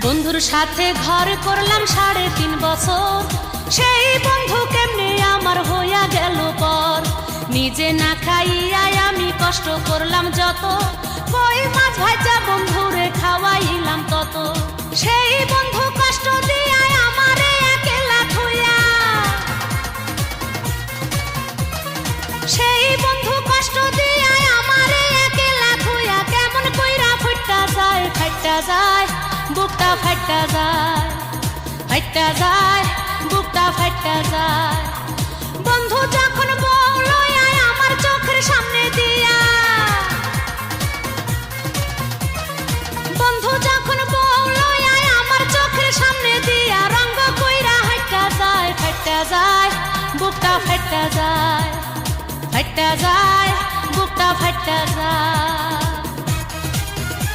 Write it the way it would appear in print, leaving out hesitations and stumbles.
বন্ধুর সাথে ঘর করলাম 3.5 বছর, সেই বন্ধু কেমনে আমার হইয়া গেল পর। নিজে না খাইয়াই আমি কষ্ট করলাম যত, কই মাছ ভাজা বন্ধুরে খাওয়াইলাম তত। সেই বন্ধু কষ্ট দিয়া আমারে একলা থইয়া, সেই বন্ধু কষ্ট দিয়া আমারে একলা থইয়া, কেমন কইরা ফুটটা যায় ফাইটটা যায় বুকটা ফাইটটা যায়, ফাইটটা যায় বুকটা ফাইটটা যায়। বন্ধু যখন বলল আমার চোখের সামনে দিয়া, বন্ধু যখন বলল আমার চোখের সামনে দিয়া, রঙ্গ কইরা হাইটটা যায় ফাইটটা যায় বুকটা ফাইটটা যায়, ফাইটটা যায় বুকটা ফাইটটা যায়।